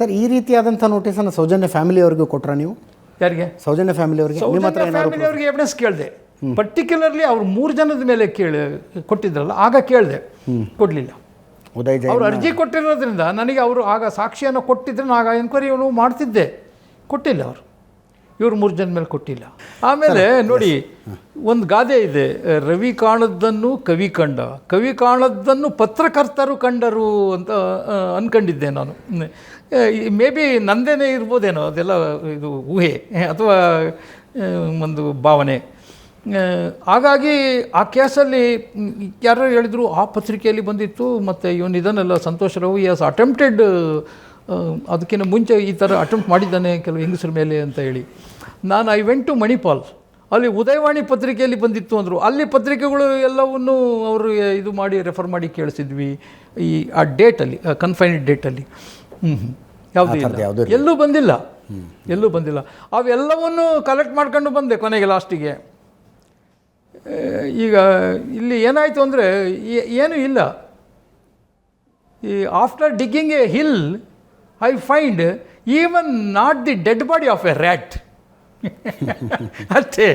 Sir, ಈ ರೀತಿಯಾದಂಥ ನೋಟಿಸನ್ನು ಸೌಜನ್ಯ ಫ್ಯಾಮಿಲಿಯವ್ರಿಗೂ ಕೊಟ್ರಾ ನೀವು? ಯಾರಿಗೆ? ಸೌಜನ್ಯ ಫ್ಯಾಮಿಲಿಯವ್ರಿಗೆ ನಿಮ್ಮ ಹತ್ರ ಏನಾದ್ರು ಫ್ಯಾಮಿಲಿಯವ್ರಿಗೆ ಎವಿಡೆನ್ಸ್ ಕೇಳಿದೆ. ಪರ್ಟಿಕ್ಯುಲರ್ಲಿ ಅವ್ರು 3 ಜನದ ಮೇಲೆ ಕೊಟ್ಟಿದ್ರಲ್ಲ, ಆಗ ಕೇಳಿದೆ, ಕೊಡಲಿಲ್ಲ. ಉದಯ್ ಜೈನ್ ಅವ್ರು ಅರ್ಜಿ ಕೊಟ್ಟಿರೋದ್ರಿಂದ ನನಗೆ ಅವರು ಆಗ ಸಾಕ್ಷಿಯನ್ನು ಕೊಟ್ಟಿದ್ರೆ ನಾನು ಆಗ ಎನ್ಕ್ವೈರಿ ಮಾಡ್ತಿದ್ದೆ. ಕೊಟ್ಟಿಲ್ಲ ಅವರು, ಇವರು 3 ಜನ ಮೇಲೆ ಕೊಟ್ಟಿಲ್ಲ. ಆಮೇಲೆ ನೋಡಿ, ಒಂದು ಗಾದೆ ಇದೆ, ರವಿ ಕಾಣದ್ದನ್ನು ಕವಿ ಕಂಡ, ಕವಿ ಕಾಣದ್ದನ್ನು ಪತ್ರಕರ್ತರು ಕಂಡರು ಅಂತ ಅಂದ್ಕೊಂಡಿದ್ದೆ ನಾನು. ಮೇ ಬಿ ನಂದೇನೇ ಇರ್ಬೋದೇನೋ, ಅದೆಲ್ಲ ಇದು ಊಹೆ ಅಥವಾ ಒಂದು ಭಾವನೆ. ಹಾಗಾಗಿ ಆ ಕೇಸಲ್ಲಿ ಯಾರು ಹೇಳಿದರು, ಆ ಪತ್ರಿಕೆಯಲ್ಲಿ ಬಂದಿತ್ತು, ಮತ್ತು ಇವನು ಇದನ್ನೆಲ್ಲ ಸಂತೋಷ್ ರಾವ್ ಹ್ಯಾಸ್ ಅಟೆಂಪ್ಟೆಡ್, ಅದಕ್ಕಿಂತ ಮುಂಚೆ ಈ ಥರ ಅಟೆಂಪ್ಟ್ ಮಾಡಿದ್ದಾನೆ ಕೆಲವು ಹೆಂಗಸರ ಮೇಲೆ ಅಂತ ಹೇಳಿ. ನಾನು ಐ ವೆಂಟ್ ಟು ಮಣಿಪಾಲ್, ಅಲ್ಲಿ ಉದಯವಾಣಿ ಪತ್ರಿಕೆಯಲ್ಲಿ ಬಂದಿತ್ತು ಅಂದರು. ಅಲ್ಲಿ ಪತ್ರಿಕೆಗಳು ಎಲ್ಲವನ್ನೂ ಅವರು ಇದು ಮಾಡಿ ರೆಫರ್ ಮಾಡಿ ಕೇಳಿಸಿದ್ವಿ. ಆ ಡೇಟಲ್ಲಿ, ಕನ್ಫೈನ್ಡ್ ಡೇಟಲ್ಲಿ ಯಾವುದೂ ಇಲ್ಲ, ಎಲ್ಲೂ ಬಂದಿಲ್ಲ, ಎಲ್ಲೂ ಬಂದಿಲ್ಲ. ಅವೆಲ್ಲವನ್ನೂ ಕಲೆಕ್ಟ್ ಮಾಡ್ಕೊಂಡು ಬಂದೆ ಕೊನೆಗೆ ಲಾಸ್ಟಿಗೆ. ಈಗ ಇಲ್ಲಿ ಏನಾಯಿತು ಅಂದರೆ ಏನೂ ಇಲ್ಲ. ಈ after digging A hill I find even not the dead body of A rat. ಅಷ್ಟೇ.